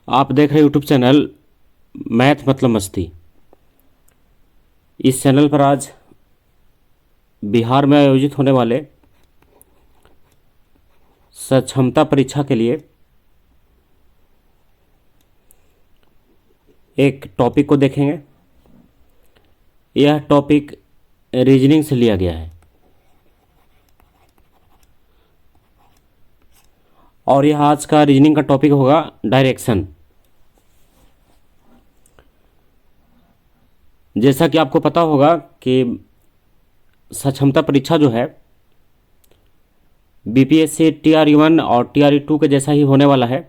आप देख रहे यूट्यूब चैनल मैथ मतलब मस्ती। इस चैनल पर आज बिहार में आयोजित होने वाले सक्षमता परीक्षा के लिए एक टॉपिक को देखेंगे। यह टॉपिक रीजनिंग से लिया गया है और यह आज का रीजनिंग का टॉपिक होगा डायरेक्शन। जैसा कि आपको पता होगा कि सक्षमता परीक्षा जो है बीपीएससी TRE 1 और TRE 2 के जैसा ही होने वाला है।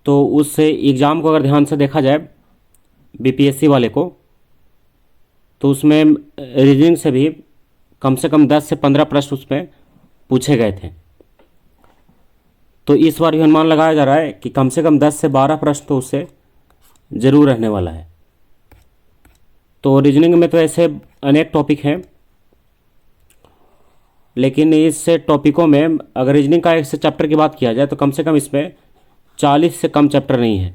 तो उस एग्ज़ाम को अगर ध्यान से देखा जाए बीपीएससी वाले को, तो उसमें रीजनिंग से भी कम से कम 10 से 15 प्रश्न उसमें पूछे गए थे। तो इस बार भी अनुमान लगाया जा रहा है कि कम से कम 10 से 12 प्रश्न तो उससे ज़रूर रहने वाला है। तो रीजनिंग में तो ऐसे अनेक टॉपिक हैं, लेकिन इस टॉपिकों में अगर रीजनिंग का एक से चैप्टर की बात किया जाए तो कम से कम इसमें 40 से कम चैप्टर नहीं है।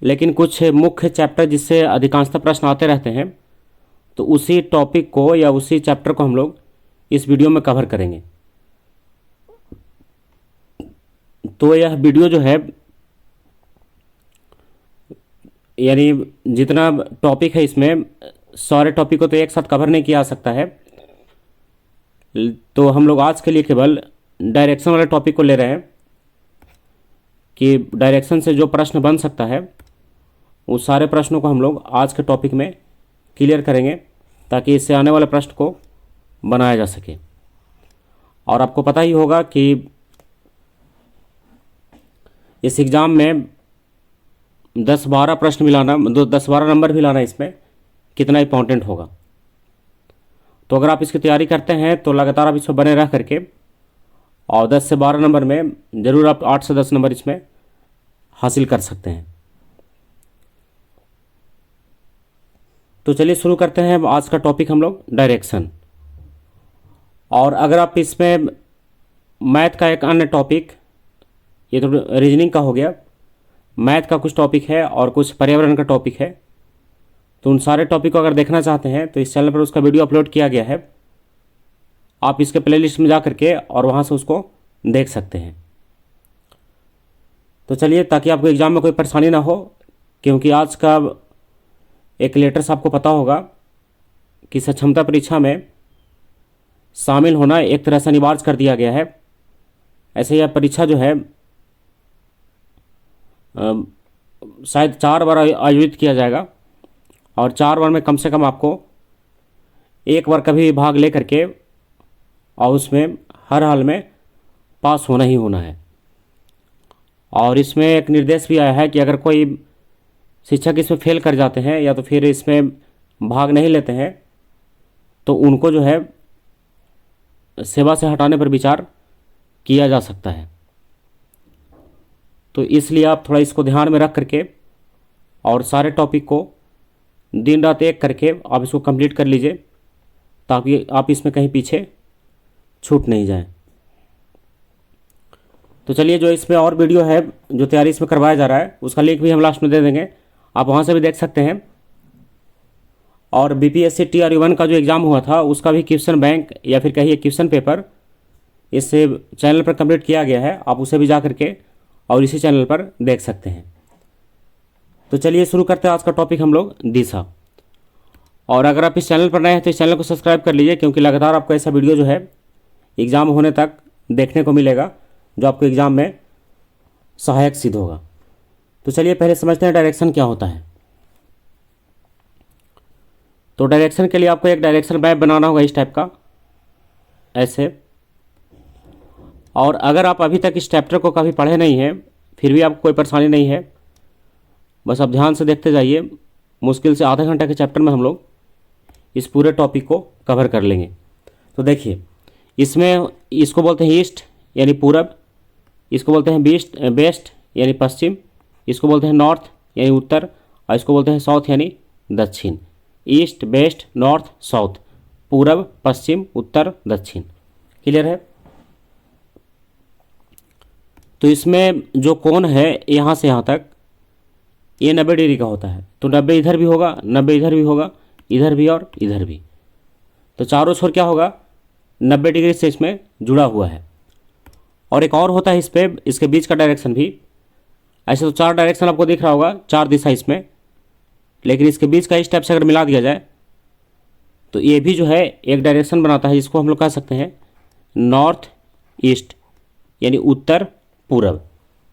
लेकिन कुछ मुख्य चैप्टर जिससे अधिकांशतः प्रश्न आते रहते हैं, तो उसी टॉपिक को या उसी चैप्टर को हम लोग इस वीडियो में कवर करेंगे। तो यह वीडियो जो है, यानी जितना टॉपिक है इसमें सारे टॉपिक को तो एक साथ कवर नहीं किया जा सकता है। तो हम लोग आज के लिए केवल डायरेक्शन वाले टॉपिक को ले रहे हैं कि डायरेक्शन से जो प्रश्न बन सकता है उस सारे प्रश्नों को हम लोग आज के टॉपिक में क्लियर करेंगे, ताकि इससे आने वाले प्रश्न को बनाया जा सके। और आपको पता ही होगा कि इस एग्ज़ाम में 10-12 प्रश्न भी लाना, 10-12 नंबर भी लाना इसमें कितना इंपॉर्टेंट होगा। तो अगर आप इसकी तैयारी करते हैं तो लगातार आप इसमें बने रह करके और 10 से 12 नंबर में ज़रूर आप 8 से 10 नंबर इसमें हासिल कर सकते हैं। तो चलिए शुरू करते हैं आज का टॉपिक हम लोग डायरेक्शन। और अगर आप इसमें मैथ का एक अन्य टॉपिक, ये तो रीजनिंग का हो गया, मैथ का कुछ टॉपिक है और कुछ पर्यावरण का टॉपिक है। तो उन सारे टॉपिक को अगर देखना चाहते हैं तो इस चैनल पर उसका वीडियो अपलोड किया गया है। आप इसके प्लेलिस्ट में जा करके और वहाँ से उसको देख सकते हैं। तो चलिए, ताकि आपको एग्ज़ाम में कोई परेशानी ना हो, क्योंकि आज का एक लेटेस्ट आपको पता होगा कि सक्षमता परीक्षा में शामिल होना एक तरह से अनिवार्य कर दिया गया है। ऐसे यह परीक्षा जो है शायद 4 बार आयोजित किया जाएगा और 4 बार में कम से कम आपको एक बार कभी भाग ले करके और उसमें हर हाल में पास होना ही होना है। और इसमें एक निर्देश भी आया है कि अगर कोई शिक्षक इसमें फेल कर जाते हैं या तो फिर इसमें भाग नहीं लेते हैं, तो उनको जो है सेवा से हटाने पर विचार किया जा सकता है। तो इसलिए आप थोड़ा इसको ध्यान में रख करके और सारे टॉपिक को दिन रात एक करके आप इसको कंप्लीट कर लीजिए, ताकि आप इसमें कहीं पीछे छूट नहीं जाएं। तो चलिए, जो इसमें और वीडियो है जो तैयारी इसमें करवाया जा रहा है, उसका लिंक भी हम लास्ट में दे देंगे, आप वहाँ से भी देख सकते हैं। और बीपीएससी TRE 1 का जो एग्ज़ाम हुआ था उसका भी क्वेश्चन बैंक या फिर कहिए क्वेश्चन पेपर इस चैनल पर कंप्लीट किया गया है। आप उसे भी जा करके और इसी चैनल पर देख सकते हैं। तो चलिए शुरू करते हैं आज का टॉपिक हम लोग दिशा। और अगर आप इस चैनल पर नए हैं तो इस चैनल को सब्सक्राइब कर लीजिए, क्योंकि लगातार आपको ऐसा वीडियो जो है एग्ज़ाम होने तक देखने को मिलेगा जो आपको एग्ज़ाम में सहायक सिद्ध होगा। तो चलिए पहले समझते हैं डायरेक्शन क्या होता है। तो डायरेक्शन के लिए आपको एक डायरेक्शन मैप बनाना होगा इस टाइप का, ऐसे। और अगर आप अभी तक इस चैप्टर को कभी पढ़े नहीं हैं, फिर भी आपको कोई परेशानी नहीं है, बस आप ध्यान से देखते जाइए। मुश्किल से आधे घंटे के चैप्टर में हम लोग इस पूरे टॉपिक को कवर कर लेंगे। तो देखिए, इसमें इसको बोलते हैं ईस्ट यानी पूरब, इसको बोलते हैं वेस्ट यानी पश्चिम, इसको बोलते हैं नॉर्थ यानी उत्तर, और इसको बोलते हैं साउथ यानी दक्षिण। ईस्ट, वेस्ट, नॉर्थ, साउथ, पूरब, पश्चिम, उत्तर, दक्षिण। क्लियर है? तो इसमें जो कोण है यहाँ से यहाँ तक ये 90 डिग्री का होता है। तो 90 इधर भी होगा, 90 इधर भी होगा, इधर भी और इधर भी। तो चारों छोर क्या होगा, 90 डिग्री से इसमें जुड़ा हुआ है। और एक और होता है इस पर, इसके बीच का डायरेक्शन भी। ऐसे तो 4 डायरेक्शन आपको दिख रहा होगा, 4 दिशा इसमें, लेकिन इसके बीच का इस टाइप से अगर मिला दिया जाए तो ये भी जो है एक डायरेक्शन बनाता है, जिसको हम लोग कह सकते हैं नॉर्थ ईस्ट, यानी उत्तर पूरब।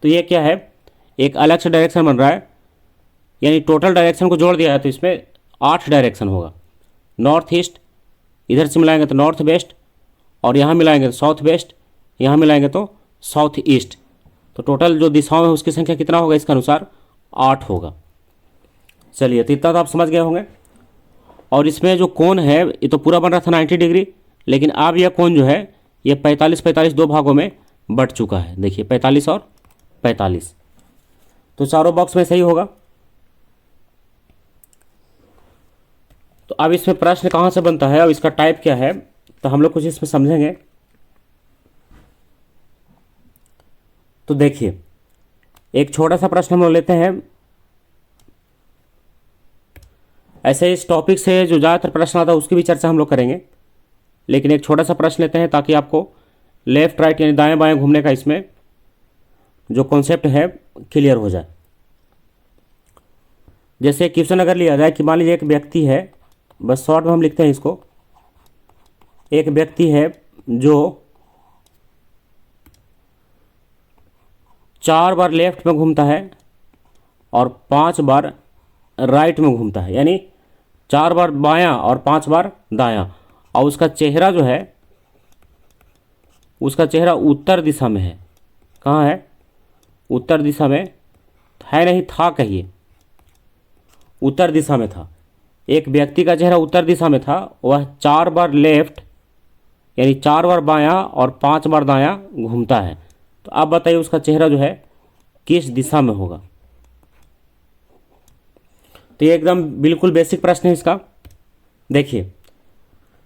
तो ये क्या है, एक अलग से डायरेक्शन बन रहा है, यानी टोटल डायरेक्शन को जोड़ दिया है तो इसमें 8 डायरेक्शन होगा। नॉर्थ ईस्ट, इधर से मिलाएंगे तो नॉर्थ वेस्ट, और यहाँ मिलाएंगे तो साउथ वेस्ट, यहाँ मिलाएंगे तो साउथ ईस्ट। तो टोटल जो दिशाओं है उसकी संख्या कितना होगा, इसके अनुसार 8 होगा। चलिए, तो इतना तो आप समझ गए होंगे। और इसमें जो कोण है ये तो पूरा बन रहा था 90 डिग्री, लेकिन अब यह कोण जो है ये 45-45 दो भागों में बट चुका है। देखिए 45 और 45, तो चारों बॉक्स में सही होगा। तो अब इसमें प्रश्न कहाँ से बनता है और इसका टाइप क्या है, तो हम लोग कुछ इसमें समझेंगे। तो देखिए, एक छोटा सा प्रश्न हम लोग लेते हैं। ऐसे इस टॉपिक से जो ज़्यादातर प्रश्न आता है उसकी भी चर्चा हम लोग करेंगे, लेकिन एक छोटा सा प्रश्न लेते हैं ताकि आपको लेफ्ट राइट यानी दाएं बाएं घूमने का इसमें जो कॉन्सेप्ट है क्लियर हो जाए। जैसे क्वेश्चन अगर लिया जाए कि मान लीजिए एक व्यक्ति है, बस शॉर्ट में हम लिखते हैं इसको, एक व्यक्ति है जो 4 बार लेफ्ट में घूमता है और 5 बार राइट में घूमता है, यानी 4 बार बायां और 5 बार दायां, और उसका चेहरा जो है, उसका चेहरा उत्तर दिशा में है। कहाँ है, उत्तर दिशा में है, नहीं था, कहिए उत्तर दिशा में था। एक व्यक्ति का चेहरा उत्तर दिशा में था, वह 4 बार लेफ्ट यानी 4 बार बायां और 5 बार दायां घूमता है। तो आप बताइए उसका चेहरा जो है किस दिशा में होगा। तो ये एकदम बिल्कुल बेसिक प्रश्न है इसका। देखिए,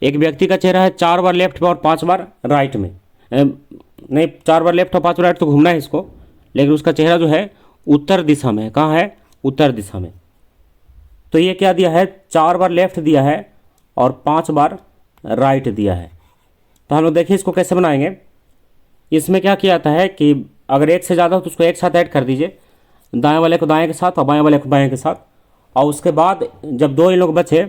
एक व्यक्ति का चेहरा है 4 बार लेफ्ट में और 5 बार राइट में, नहीं 4 बार लेफ्ट और 5 बार राइट तो घूमना है इसको, लेकिन उसका चेहरा जो है उत्तर दिशा में है। कहाँ है, उत्तर दिशा में। तो ये क्या दिया है, 4 बार लेफ्ट दिया है और 5 बार राइट दिया है। तो हम लोग देखिए इसको कैसे बनाएंगे। इसमें क्या किया जाता है कि अगर एक से ज़्यादा हो तो उसको एक साथ ऐड कर दीजिए, दाएं वाले को दाएं के साथ और बाएं वाले को बाएं के साथ, और उसके बाद जब 2 इन लोग बचे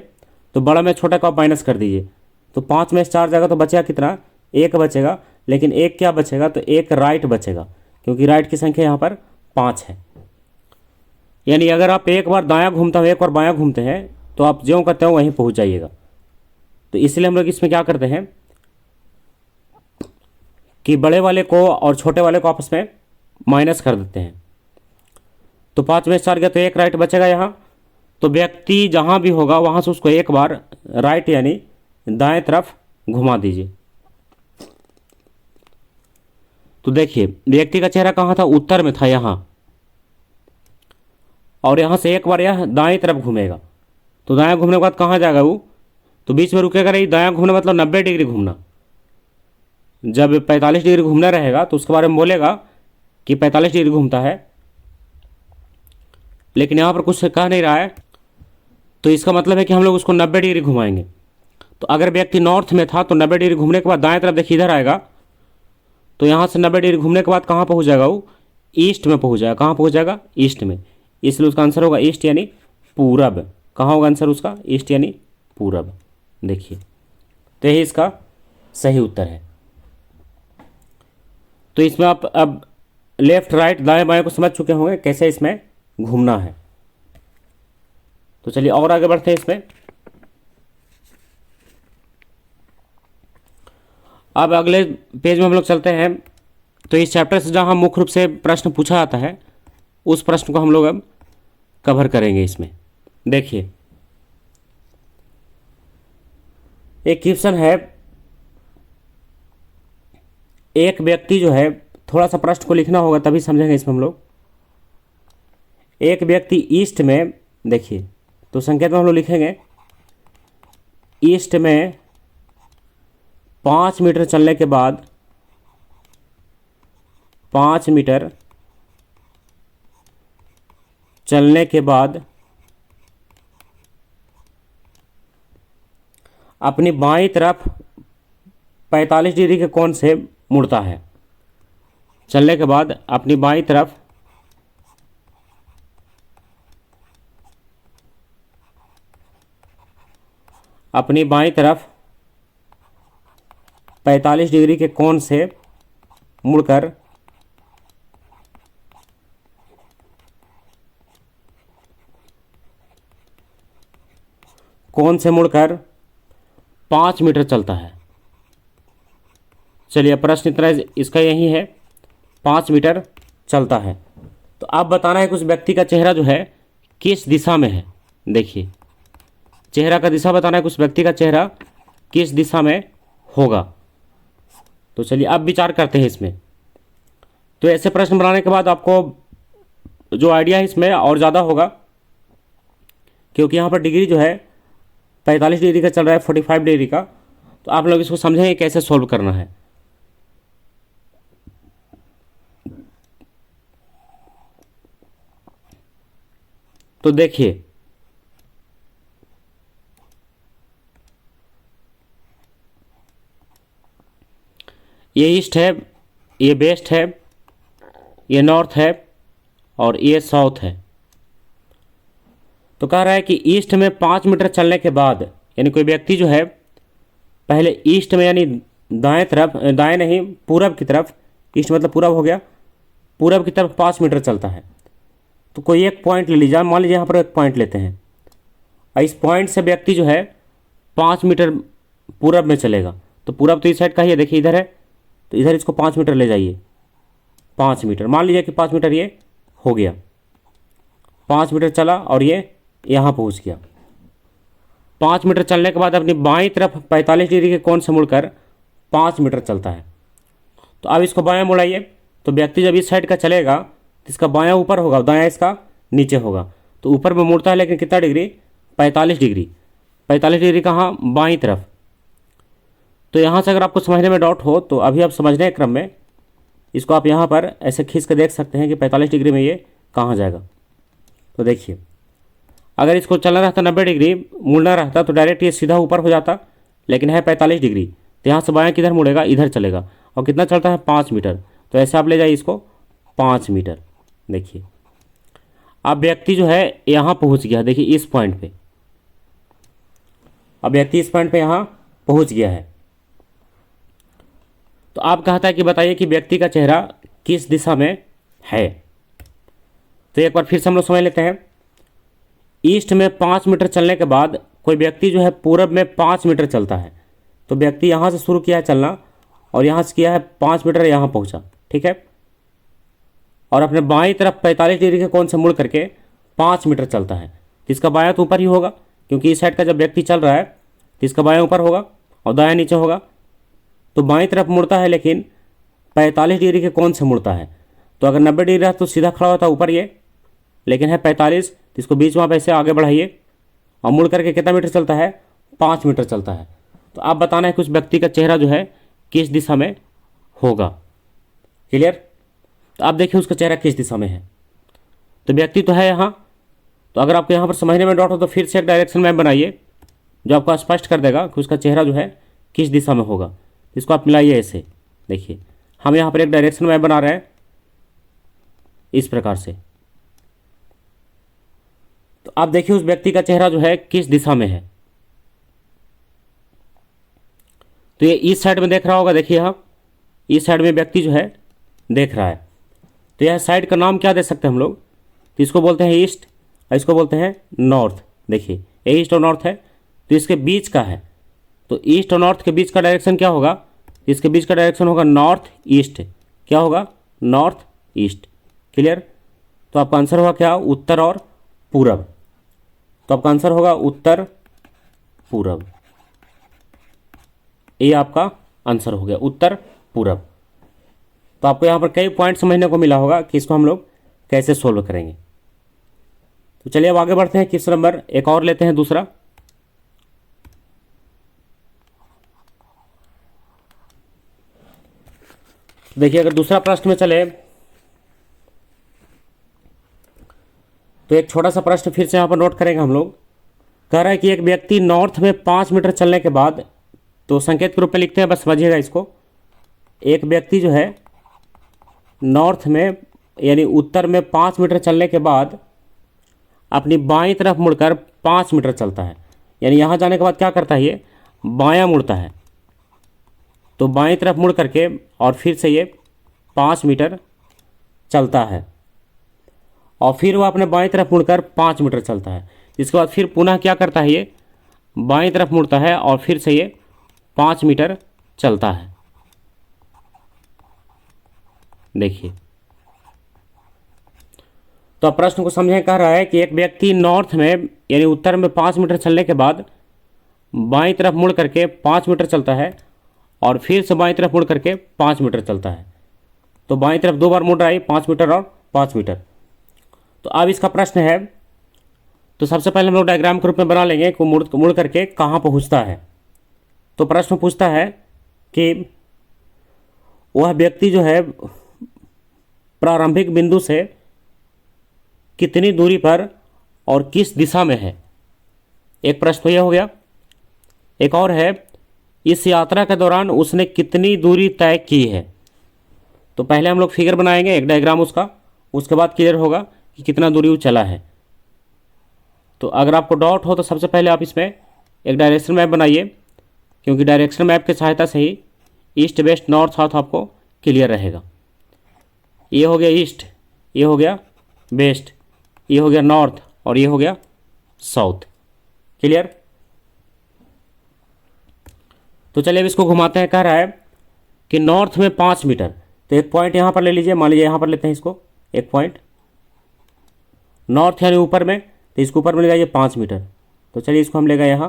तो बड़ा में छोटा को आप माइनस कर दीजिए। तो 5 में से 4 जाएगा तो बचेगा कितना, 1 बचेगा, लेकिन 1 क्या बचेगा, तो 1 राइट बचेगा, क्योंकि राइट की संख्या यहाँ पर 5 है। यानी अगर आप एक बार दायां घूमते हो, एक बार बायां घूमते हैं, तो आप ज्यों करते हो वहीं पहुँच जाइएगा। तो इसलिए हम लोग इसमें क्या करते हैं कि बड़े वाले को और छोटे वाले को आपस में माइनस कर देते हैं। तो 5 में से 4 गया तो 1 राइट बचेगा यहाँ। तो व्यक्ति जहाँ भी होगा वहाँ से उसको एक बार राइट यानी दाएं तरफ घुमा दीजिए। तो देखिए व्यक्ति का चेहरा कहाँ था, उत्तर में था यहाँ, और यहाँ से एक बार यह दाएं तरफ घूमेगा। तो दाएं घूमने के बाद कहाँ जाएगा वो, तो बीच में रुकेगा नहीं। दायां घूमना मतलब 90 डिग्री घूमना। जब 45 डिग्री घूमना रहेगा तो उसके बारे में बोलेगा कि 45 डिग्री घूमता है, लेकिन यहाँ पर कुछ कह नहीं रहा है, तो इसका मतलब है कि हम लोग उसको 90 डिग्री घुमाएंगे। तो अगर व्यक्ति नॉर्थ में था तो 90 डिग्री घूमने के बाद दाएं तरफ देखिए इधर आएगा, तो यहाँ से 90 डिग्री घूमने के बाद कहाँ पहुँच जाएगा वो, ईस्ट में पहुँच जाएगा। कहाँ पहुँच जाएगा, ईस्ट में। इसलिए उसका आंसर होगा ईस्ट यानी पूरब। कहाँ होगा आंसर उसका, ईस्ट यानी पूरब। देखिए, तो यही इसका सही उत्तर है। तो इसमें आप अब लेफ्ट राइट दाएं बाएं को समझ चुके होंगे कैसे इसमें घूमना है। तो चलिए और आगे बढ़ते हैं इसमें। अब अगले पेज में हम लोग चलते हैं। तो इस चैप्टर से जहाँ मुख्य रूप से प्रश्न पूछा जाता है उस प्रश्न को हम लोग अब कवर करेंगे इसमें। देखिए, एक क्वेश्चन है, एक व्यक्ति जो है, थोड़ा सा प्रश्न को लिखना होगा तभी समझेंगे इसमें हम लोग। एक व्यक्ति ईस्ट में, देखिए तो संकेत में हम लोग लिखेंगे ईस्ट में 5 मीटर चलने के बाद 5 मीटर चलने के बाद अपनी बाईं तरफ 45 डिग्री के कोण से मुड़ता है। चलने के बाद अपनी बाईं तरफ अपनी बाईं तरफ 45 डिग्री के कोण से मुड़कर कोण से मुड़कर 5 मीटर चलता है। चलिए प्रश्न इतना इसका यही है, 5 मीटर चलता है। तो अब बताना है कि उस व्यक्ति का चेहरा जो है किस दिशा में है। देखिए चेहरा का दिशा बताना है कि उस व्यक्ति का चेहरा किस दिशा में होगा। तो चलिए अब विचार करते हैं इसमें। तो ऐसे प्रश्न बनाने के बाद आपको जो आइडिया है इसमें और ज़्यादा होगा, क्योंकि यहाँ पर डिग्री जो है 45 डिग्री का चल रहा है, 45 डिग्री का। तो आप लोग इसको समझेंगे कैसे सॉल्व करना है। तो देखिए ये ईस्ट है, ये वेस्ट है, ये नॉर्थ है और ये साउथ है। तो कह रहा है कि ईस्ट में 5 मीटर चलने के बाद, यानी कोई व्यक्ति जो है पहले ईस्ट में यानी दाएं तरफ, दाएं नहीं पूरब की तरफ, ईस्ट मतलब पूरब हो गया, पूरब की तरफ 5 मीटर चलता है। तो कोई एक पॉइंट ले लीजिए, मान लीजिए यहाँ पर एक पॉइंट लेते हैं और इस पॉइंट से व्यक्ति जो है 5 मीटर पूरब में चलेगा। तो पूरब तो इस साइड का ही है, देखिए इधर है, तो इधर इसको 5 मीटर ले जाइए, 5 मीटर मान लीजिए कि 5 मीटर ये हो गया। 5 मीटर चला और ये यहाँ पहुँच गया। 5 मीटर चलने के बाद अपनी बाईं तरफ 45 डिग्री के कोण से मुड़कर 5 मीटर चलता है। तो अब इसको बायां मुड़ाइए, तो व्यक्ति जब इस साइड का चलेगा तो इसका बायां ऊपर होगा, दायां इसका नीचे होगा। तो ऊपर में मुड़ता है लेकिन कितना डिग्री, 45 डिग्री। 45 डिग्री कहाँ, बाईं तरफ। तो यहाँ से अगर आपको समझने में डाउट हो तो अभी आप समझने के क्रम में इसको आप यहाँ पर ऐसे खींच कर देख सकते हैं कि 45 डिग्री में ये कहाँ जाएगा। तो देखिए अगर इसको चलना रहता 90 डिग्री, मुड़ना रहता तो डायरेक्ट ये सीधा ऊपर हो जाता, लेकिन है 45 डिग्री। तो यहाँ से बायां किधर मुड़ेगा, इधर चलेगा। और कितना चलता है, 5 मीटर। तो ऐसे आप ले जाइए इसको 5 मीटर। देखिए अब व्यक्ति जो है यहाँ पहुँच गया, देखिए इस पॉइंट पे। अब व्यक्ति इस पॉइंट पे यहाँ पहुँच गया है। तो आप कहता है कि बताइए कि व्यक्ति का चेहरा किस दिशा में है। तो एक बार फिर से हम लोग समझ लेते हैं। ईस्ट में 5 मीटर चलने के बाद कोई व्यक्ति जो है पूरब में 5 मीटर चलता है। तो व्यक्ति यहाँ से शुरू किया है चलना और यहाँ से किया है 5 मीटर, यहाँ पहुँचा, ठीक है। और अपने बाईं तरफ 45 डिग्री के कोण से मुड़ करके 5 मीटर चलता है। तो इसका बायां तो ऊपर ही होगा, क्योंकि इस साइड का जब व्यक्ति चल रहा है तो इसका बायां ऊपर होगा और दायां नीचे होगा। तो बाईं तरफ मुड़ता है लेकिन 45 डिग्री के कोण से मुड़ता है। तो अगर 90 डिग्री रहता तो सीधा खड़ा होता ऊपर ये, लेकिन है 45, तो इसको बीच में आप ऐसे आगे बढ़ाइए और मुड़ करके कितना मीटर चलता है, 5 मीटर चलता है। तो आप बताना है कि उस व्यक्ति का चेहरा जो है किस दिशा में होगा। क्लियर। तो आप देखिए उसका चेहरा किस दिशा में है। तो व्यक्ति तो है यहाँ। तो अगर आपको यहाँ पर समझने में डाउट हो तो फिर से एक डायरेक्शन मैप बनाइए जो आपको स्पष्ट कर देगा कि उसका चेहरा जो है किस दिशा में होगा। इसको आप मिलाइए ऐसे। देखिए हम यहाँ पर एक डायरेक्शन मैप बना रहे हैं इस प्रकार से। तो आप देखिए उस व्यक्ति का चेहरा जो है किस दिशा में है। तो ये इस साइड में देख रहा होगा, देखिए यहाँ इस साइड में व्यक्ति जो है देख रहा है। तो यह साइड का नाम क्या दे सकते हैं हम लोग, तो इसको बोलते हैं ईस्ट और इसको बोलते हैं नॉर्थ। देखिए ये ईस्ट और नॉर्थ है, तो इसके बीच का है। तो ईस्ट और नॉर्थ के बीच का डायरेक्शन क्या होगा, इसके बीच का डायरेक्शन होगा नॉर्थ ईस्ट। क्या होगा, नॉर्थ ईस्ट। क्लियर। तो आपका आंसर होगा क्या, उत्तर और पूरब। तो आपका आंसर होगा उत्तर पूरब। ये आपका आंसर हो गया, उत्तर पूरब। तो आपको यहाँ पर कई पॉइंट समझने को मिला होगा कि इसको हम लोग कैसे सोल्व करेंगे। तो चलिए अब आगे बढ़ते हैं। क्वेश्चन नंबर एक और लेते हैं, दूसरा। देखिए अगर दूसरा प्रश्न में चले तो एक छोटा सा प्रश्न फिर से यहाँ पर नोट करेंगे हम लोग। कह रहा है कि एक व्यक्ति नॉर्थ में 5 मीटर चलने के बाद, तो संकेत के रूप में लिखते हैं, बस समझिएगा इसको। एक व्यक्ति जो है नॉर्थ में यानी उत्तर में 5 मीटर चलने के बाद अपनी बाईं तरफ मुड़कर 5 मीटर चलता है। यानी यहाँ जाने के बाद क्या करता है, ये बायां मुड़ता है। तो बाईं तरफ मुड़ करके और फिर से ये 5 मीटर चलता है और फिर वह अपने बाईं तरफ मुड़कर 5 मीटर चलता है। इसके बाद फिर पुनः क्या करता है, ये बाईं तरफ मुड़ता है और फिर से ये 5 मीटर चलता है। देखिए तो अब प्रश्न को समझें। कह रहा है कि एक व्यक्ति नॉर्थ में यानी उत्तर में 5 मीटर चलने के बाद बाईं तरफ मुड़ करके 5 मीटर चलता है और फिर से बाईं तरफ मुड़ करके 5 मीटर चलता है। तो बाईं तरफ 2 बार मुड़ रहा है, 5 मीटर और 5 मीटर। तो अब इसका प्रश्न है, तो सबसे पहले हम लोग डायग्राम के रूप में बना लेंगे कि मुड़ करके कहाँ पहुँचता है। तो प्रश्न पूछता है कि वह व्यक्ति जो है प्रारंभिक बिंदु से कितनी दूरी पर और किस दिशा में है। एक प्रश्न तो यह हो गया। एक और है, इस यात्रा के दौरान उसने कितनी दूरी तय की है। तो पहले हम लोग फिगर बनाएंगे, एक डायग्राम उसका, उसके बाद क्लियर होगा कि कितना दूरी वो चला है। तो अगर आपको डाउट हो तो सबसे पहले आप इसमें एक डायरेक्शन मैप बनाइए, क्योंकि डायरेक्शन मैप की सहायता से ही ईस्ट वेस्ट नॉर्थ साउथ आपको क्लियर रहेगा। ये हो गया ईस्ट, ये हो गया वेस्ट, ये हो गया नॉर्थ और ये हो गया साउथ। क्लियर। तो चलिए अब इसको घुमाते हैं। कह रहा है कि नॉर्थ में 5 मीटर, तो एक पॉइंट यहाँ पर ले लीजिए, मान लीजिए यहाँ पर लेते हैं इसको, एक पॉइंट नॉर्थ यानी ऊपर में, तो इसको ऊपर में ले जाइए 5 मीटर। तो चलिए इसको हम ले गए यहाँ,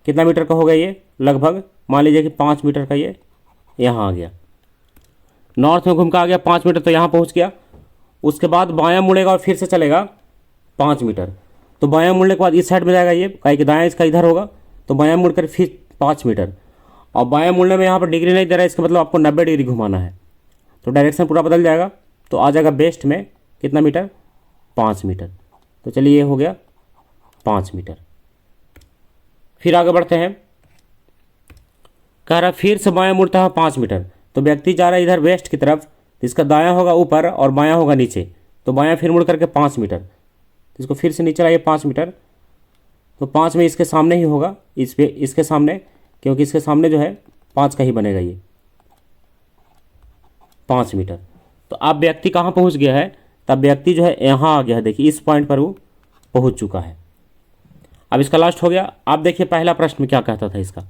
कितना मीटर का होगा ये, लगभग मान लीजिए कि 5 मीटर का ये यहाँ आ गया। नॉर्थ में घूम कर आ गया 5 मीटर, तो यहाँ पहुँच गया। उसके बाद बायां मुड़ेगा और फिर से चलेगा 5 मीटर। तो बायां मुड़ने के बाद इस साइड में जाएगा ये, काहे कि दायां इसका इधर होगा, तो बायां मुड़कर फिर 5 मीटर। और बायां मुड़ने में यहाँ पर डिग्री नहीं दे रहा है, इसका मतलब आपको 90 डिग्री घुमाना है। तो डायरेक्शन पूरा बदल जाएगा, तो आ जाएगा वेस्ट में कितना मीटर, 5 मीटर। तो चलिए ये हो गया 5 मीटर। फिर आगे बढ़ते हैं। कह रहा फिर से बायां मुड़ता है 5 मीटर। तो व्यक्ति जा रहा है इधर वेस्ट की तरफ, तो इसका दायां होगा ऊपर और बायां होगा नीचे। तो बायां फिर मुड़ करके 5 मीटर, तो इसको फिर से नीचे लाइए 5 मीटर। तो 5 में इसके सामने ही होगा, इस पे इसके सामने, क्योंकि इसके सामने जो है 5 का ही बनेगा ये 5 मीटर। तो अब व्यक्ति कहाँ पहुँच गया है, तब व्यक्ति जो है यहाँ आ गया है। देखिए इस पॉइंट पर वो पहुँच चुका है। अब इसका लास्ट हो गया। आप देखिए पहला प्रश्न में क्या कहता था इसका।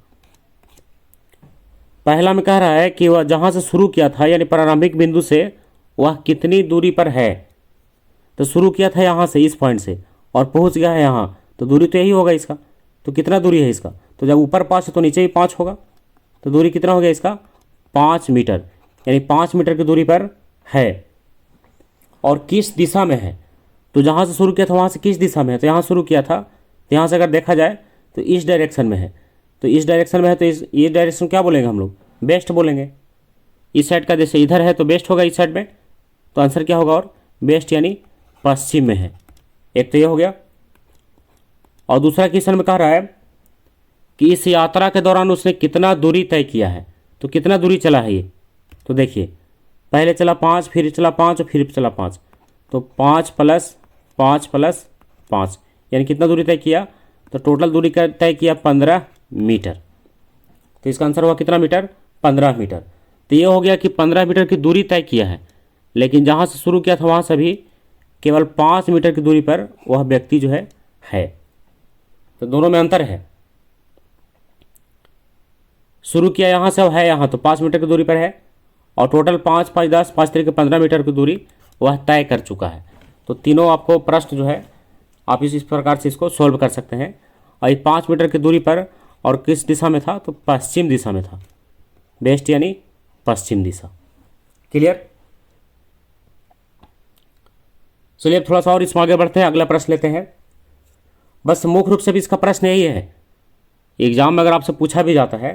पहला में कह रहा है कि वह जहाँ से शुरू किया था यानी प्रारंभिक बिंदु से वह कितनी दूरी पर है। तो शुरू किया था यहाँ से, इस पॉइंट से, और पहुँच गया है यहाँ, तो दूरी तो यही होगा इसका। तो कितना दूरी है इसका, तो जब ऊपर 5 है तो नीचे भी 5 होगा। तो दूरी कितना हो गया इसका, 5 मीटर, यानी 5 मीटर की दूरी पर है। और किस दिशा में है, तो जहाँ से शुरू किया था वहाँ से किस दिशा में है, तो यहाँ शुरू किया था, तो यहाँ से अगर देखा जाए तो इस डायरेक्शन में है। तो इस डायरेक्शन में है, तो ये डायरेक्शन क्या बोलेंगे हम लोग, वेस्ट बोलेंगे। इस साइड का जैसे इधर है तो वेस्ट होगा इस साइड में, तो आंसर क्या होगा, और वेस्ट यानी पश्चिम में है। एक तो ये हो गया। और दूसरा क्वेश्चन में कह रहा है कि इस यात्रा के दौरान उसने कितना दूरी तय किया है। तो कितना दूरी चला है ये, तो देखिए पहले चला 5, फिर चला 5 और फिर चला 5। तो 5 + 5 + 5 यानी कितना दूरी तय किया, तो टोटल दूरी का तय किया 15 मीटर। तो इसका आंसर हुआ कितना मीटर, 15 मीटर। तो ये हो गया कि 15 मीटर की दूरी तय किया है, लेकिन जहाँ से शुरू किया था वहाँ से भी केवल 5 मीटर की दूरी पर वह व्यक्ति जो है। तो दोनों में अंतर है। शुरू किया यहाँ से, है यहाँ, तो 5 मीटर की दूरी पर है, और टोटल 5 × 5 = 10, 5 × 3 = 15 मीटर की दूरी वह तय कर चुका है। तो तीनों आपको प्रश्न जो है आप इस प्रकार से इसको सोल्व कर सकते हैं। और ये 5 मीटर की दूरी पर और किस दिशा में था, तो पश्चिम दिशा में था। वेस्ट यानी पश्चिम दिशा। क्लियर। चलिए अब थोड़ा सा और इसमें आगे बढ़ते हैं, अगला प्रश्न लेते हैं। बस मुख्य रूप से भी इसका प्रश्न यही है, एग्जाम में अगर आपसे पूछा भी जाता है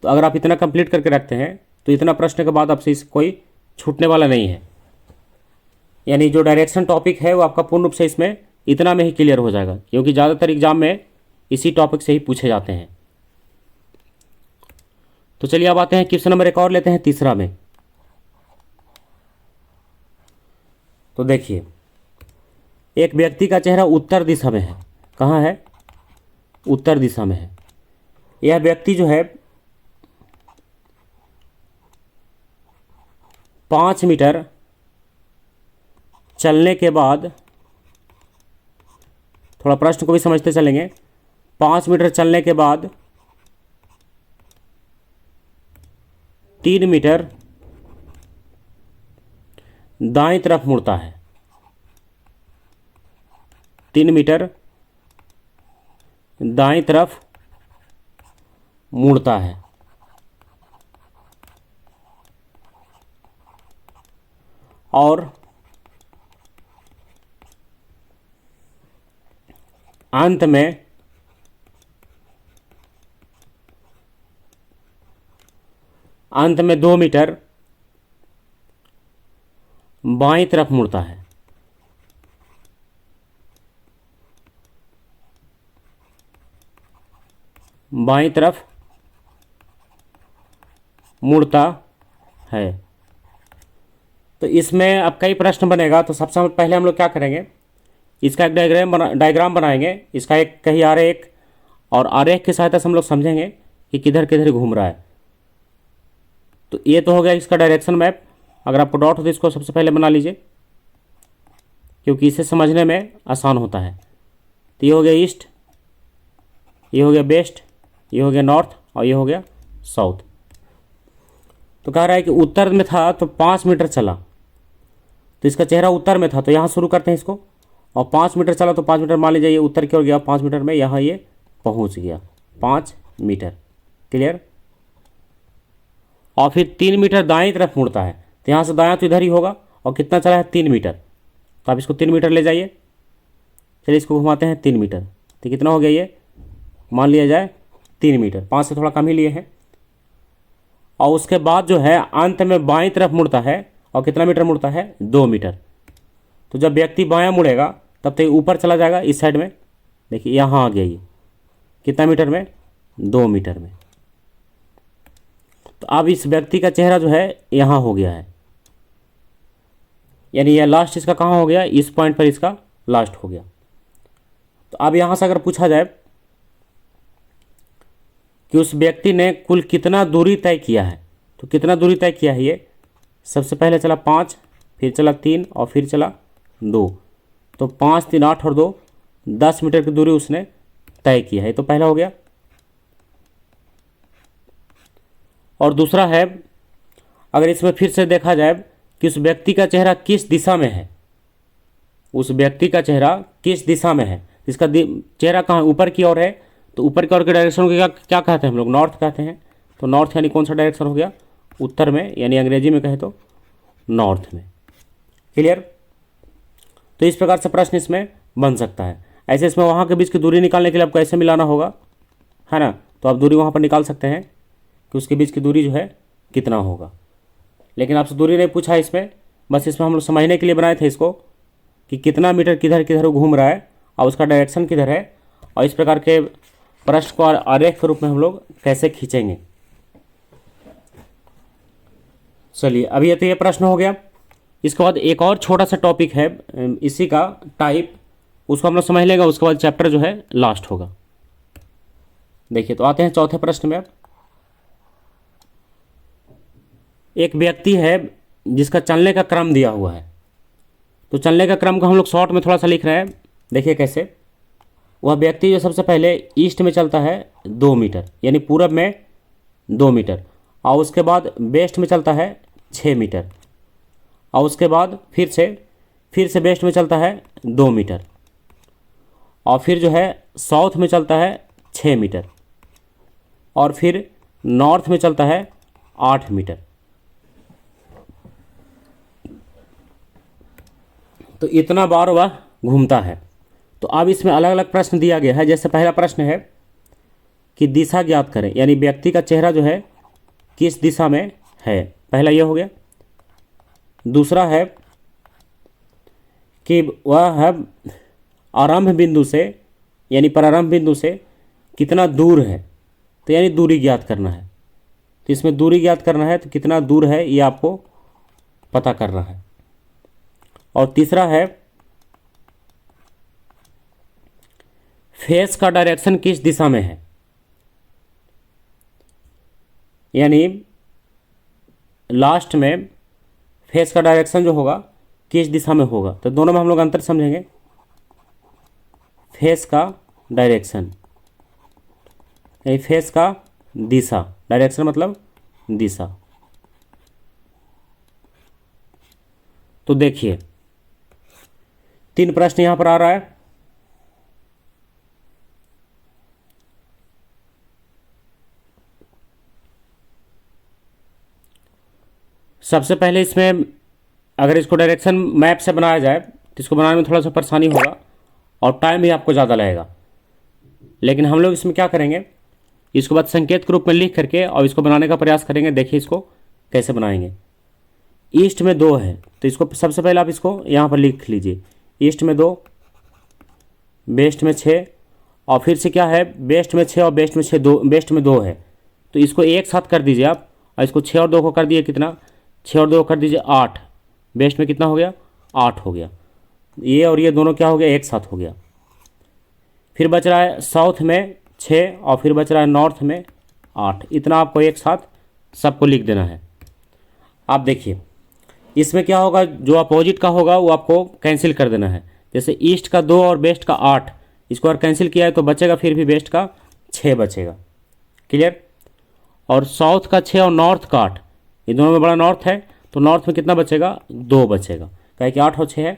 तो अगर आप इतना कंप्लीट करके रखते हैं तो इतना प्रश्न के बाद आपसे इस कोई छूटने वाला नहीं है, यानी जो डायरेक्शन टॉपिक है वो आपका पूर्ण रूप से इसमें इतना में ही क्लियर हो जाएगा, क्योंकि ज़्यादातर एग्जाम में इसी टॉपिक से ही पूछे जाते हैं। तो चलिए अब आते हैं क्वेश्चन नंबर एक और लेते हैं, तीसरा में। तो देखिए, एक व्यक्ति का चेहरा उत्तर दिशा में है। कहाँ है? उत्तर दिशा में है। यह व्यक्ति जो है 5 मीटर चलने के बाद, थोड़ा प्रश्न को भी समझते चलेंगे, 5 मीटर चलने के बाद 3 मीटर दाईं तरफ मुड़ता है। 3 मीटर दाईं तरफ मुड़ता है और अंत में 2 मीटर बाईं तरफ मुड़ता है। बाईं तरफ मुड़ता है। तो इसमें अब कई प्रश्न बनेगा। तो सबसे पहले हम लोग क्या करेंगे, इसका एक डायग्राम बनाएंगे। इसका एक कहीं आरेख, और आरेख की सहायता से हम लोग समझेंगे कि किधर किधर घूम रहा है। तो ये तो हो गया इसका डायरेक्शन मैप। अगर आपको डाउट हो तो इसको सबसे पहले बना लीजिए, क्योंकि इसे समझने में आसान होता है। तो ये हो गया ईस्ट, ये हो गया वेस्ट, ये हो गया नॉर्थ, और ये हो गया साउथ। तो कह रहा है कि उत्तर में था तो 5 मीटर चला, तो इसका चेहरा उत्तर में था, तो यहाँ शुरू करते हैं इसको। और 5 मीटर चला तो 5 मीटर मान लीजिए ये उत्तर की ओर गया, 5 मीटर में यहाँ ये पहुँच गया 5 मीटर। क्लियर? और फिर 3 मीटर दाएं तरफ मुड़ता है, तो यहाँ से दायां तो इधर ही होगा, और कितना चला है 3 मीटर, तो आप इसको 3 मीटर ले जाइए। चलिए इसको घुमाते हैं 3 मीटर, तो कितना हो गया ये, मान लिया जाए 3 मीटर, 5 से थोड़ा कम ही लिए हैं। और उसके बाद जो है अंत में बाईं तरफ मुड़ता है, और कितना मीटर मुड़ता है 2 मीटर। तो जब व्यक्ति बायां मुड़ेगा तब तो ये ऊपर चला जाएगा इस साइड में। देखिए यहाँ आ गया ये कितना मीटर में, 2 मीटर में। तो अब इस व्यक्ति का चेहरा जो है यहाँ हो गया है, यानी यह लास्ट इसका कहाँ हो गया, इस पॉइंट पर इसका लास्ट हो गया। तो अब यहाँ से अगर पूछा जाए कि उस व्यक्ति ने कुल कितना दूरी तय किया है, तो कितना दूरी तय किया है ये, सबसे पहले चला 5, फिर चला 3, और फिर चला 2। तो 5, 3, 8 और 2, 10 मीटर की दूरी उसने तय किया है। तो पहला हो गया। और दूसरा है, अगर इसमें फिर से देखा जाए कि उस व्यक्ति का चेहरा किस दिशा में है, उस व्यक्ति का चेहरा किस दिशा में है, इसका चेहरा कहाँ ऊपर की ओर है, तो ऊपर की ओर के डायरेक्शन को क्या कहते हैं हम लोग, नॉर्थ कहते हैं। तो नॉर्थ यानी कौन सा डायरेक्शन हो गया, उत्तर में, यानी अंग्रेजी में कहे तो नॉर्थ में। क्लियर? तो इस प्रकार से प्रश्न इसमें बन सकता है। ऐसे इसमें वहाँ के बीच की दूरी निकालने के लिए आपको ऐसे मिलाना होगा, है ना। तो आप दूरी वहाँ पर निकाल सकते हैं कि उसके बीच की दूरी जो है कितना होगा। लेकिन आपसे दूरी नहीं पूछा इसमें, बस इसमें हम लोग समझने के लिए बनाए थे इसको कि कितना मीटर किधर किधर घूम रहा है और उसका डायरेक्शन किधर है, और इस प्रकार के प्रश्न को आरेख के रूप में हम लोग कैसे खींचेंगे। चलिए अभी ये तो ये प्रश्न हो गया। इसके बाद एक और छोटा सा टॉपिक है इसी का टाइप, उसको हम लोग समझ लेंगे, उसके बाद चैप्टर जो है लास्ट होगा। देखिए तो आते हैं चौथे प्रश्न में। एक व्यक्ति है जिसका चलने का क्रम दिया हुआ है, तो चलने का क्रम को हम लोग शॉर्ट में थोड़ा सा लिख रहे हैं। देखिए कैसे, वह व्यक्ति जो सबसे पहले ईस्ट में चलता है 2 मीटर, यानी पूरब में 2 मीटर, और उसके बाद वेस्ट में चलता है 6 मीटर, और उसके बाद फिर से वेस्ट में चलता है 2 मीटर, और फिर जो है साउथ में चलता है 6 मीटर, और फिर नॉर्थ में चलता है 8 मीटर। तो इतना बार वह घूमता है। तो अब इसमें अलग अलग प्रश्न दिया गया है। जैसे पहला प्रश्न है कि दिशा ज्ञात करें, यानी व्यक्ति का चेहरा जो है किस दिशा में है। पहला ये हो गया। दूसरा है कि वह है आरंभ बिंदु से यानी प्रारंभ बिंदु से कितना दूर है, तो यानी दूरी ज्ञात करना है। तो इसमें दूरी ज्ञात करना है, तो कितना दूर है ये आपको पता करना है। और तीसरा है फेस का डायरेक्शन किस दिशा में है, यानी लास्ट में फेस का डायरेक्शन जो होगा किस दिशा में होगा। तो दोनों में हम लोग अंतर समझेंगे। फेस का डायरेक्शन यानी फेस का दिशा, डायरेक्शन मतलब दिशा। तो देखिए 3 प्रश्न यहां पर आ रहा है। सबसे पहले इसमें अगर इसको डायरेक्शन मैप से बनाया जाए तो इसको बनाने में थोड़ा सा परेशानी होगा और टाइम भी आपको ज़्यादा लगेगा। लेकिन हम लोग इसमें क्या करेंगे, इसको बाद संकेत के रूप में लिख करके और इसको बनाने का प्रयास करेंगे। देखिए इसको कैसे बनाएंगे। ईस्ट में 2 है, तो इसको सबसे पहले आप इसको यहाँ पर लिख लीजिए। ईस्ट में 2, वेस्ट में 6 और फिर से क्या है, वेस्ट में 6 और वेस्ट में 6 2, वेस्ट में 2 है, तो इसको एक साथ कर दीजिए आप। और इसको 6 और 2 को कर दिए कितना, 6 और 2 को कर दीजिए 8। वेस्ट में कितना हो गया, 8 हो गया। ये और ये दोनों क्या हो गया, एक साथ हो गया। फिर बच रहा है साउथ में 6 और फिर बच रहा है नॉर्थ में 8। इतना आपको एक साथ सबको लिख देना है। आप देखिए इसमें क्या होगा, जो अपोजिट का होगा वो आपको कैंसिल कर देना है। जैसे ईस्ट का 2 और वेस्ट का 8, इसको अगर कैंसिल किया है तो बचेगा फिर भी वेस्ट का 6 बचेगा। क्लियर। और साउथ का 6 और नॉर्थ का 8, ये दोनों में बड़ा नॉर्थ है, तो नॉर्थ में कितना बचेगा, 2 बचेगा, क्या कि 8 और 6 है।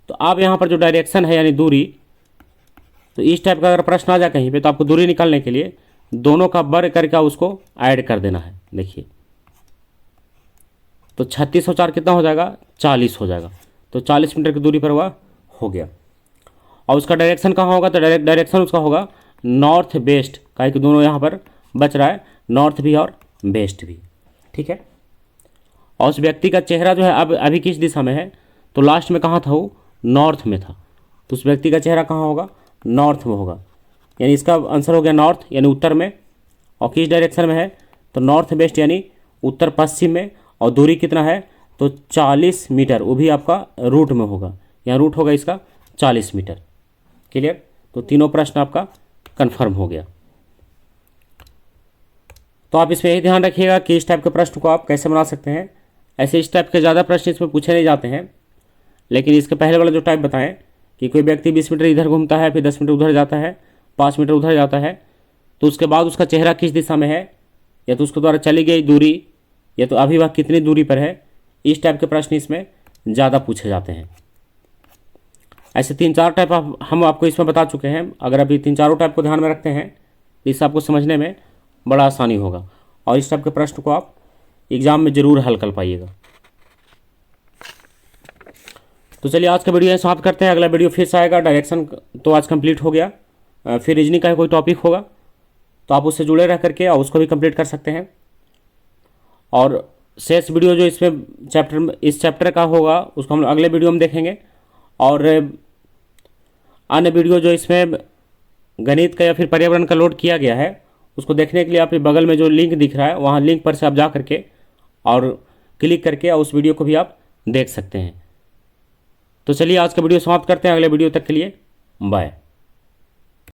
तो आप यहाँ पर जो डायरेक्शन है यानी दूरी, तो इस टाइप का अगर प्रश्न आ जाए कहीं पे तो आपको दूरी निकालने के लिए दोनों का वर्ग करके उसको ऐड कर देना है। देखिए तो 36 और 4 कितना हो जाएगा, 40 हो जाएगा। तो 40 मीटर की दूरी पर वह हो गया। और उसका डायरेक्शन कहाँ होगा, तो डायरेक्शन उसका होगा नॉर्थ वेस्ट, काहे कि दोनों यहाँ पर बच रहा है, नॉर्थ भी और वेस्ट भी। ठीक है। और उस व्यक्ति का चेहरा जो है अब अभी किस दिशा में है, तो लास्ट में कहाँ था, वो नॉर्थ में था। तो उस व्यक्ति का चेहरा कहाँ होगा, नॉर्थ में होगा। यानी इसका आंसर हो गया नॉर्थ यानी उत्तर में। और किस डायरेक्शन में है, तो नॉर्थ वेस्ट यानी उत्तर पश्चिम में। और दूरी कितना है, तो 40 मीटर, वो भी आपका रूट में होगा। यहाँ रूट होगा इसका 40 मीटर। क्लियर। तो तीनों प्रश्न आपका कन्फर्म हो गया। तो आप इसमें यही ध्यान रखिएगा कि इस टाइप के प्रश्न को आप कैसे बना सकते हैं। ऐसे इस टाइप के ज़्यादा प्रश्न इसमें पूछे नहीं जाते हैं, लेकिन इसके पहले वाला जो टाइप बताएं कि कोई व्यक्ति 20 मीटर इधर घूमता है, फिर 10 मीटर उधर जाता है, 5 मीटर उधर जाता है, तो उसके बाद उसका चेहरा किस दिशा में है, या तो उसके द्वारा चली गई दूरी, या तो अभी वह कितनी दूरी पर है। इस टाइप के प्रश्न इसमें ज़्यादा पूछे जाते हैं। ऐसे 3-4 टाइप हम आपको इसमें बता चुके हैं। अगर अभी 3-4 टाइप को ध्यान में रखते हैं तो इससे आपको समझने में बड़ा आसानी होगा और इस टाइप के प्रश्न को आप एग्ज़ाम में ज़रूर हल कर पाइएगा। तो चलिए आज का वीडियो समाप्त करते हैं। अगला वीडियो फिर से आएगा। डायरेक्शन तो आज कंप्लीट हो गया, फिर रीजनिंग का कोई टॉपिक होगा तो आप उससे जुड़े रह करके और उसको भी कंप्लीट कर सकते हैं। और शेष वीडियो जो इसमें इस चैप्टर का होगा उसको हम अगले वीडियो में देखेंगे। और अन्य वीडियो जो इसमें गणित का या फिर पर्यावरण का लोड किया गया है उसको देखने के लिए आप बगल में जो लिंक दिख रहा है वहाँ लिंक पर से आप जा करके और क्लिक करके और उस वीडियो को भी आप देख सकते हैं। तो चलिए आज का वीडियो समाप्त करते हैं। अगले वीडियो तक के लिए बाय।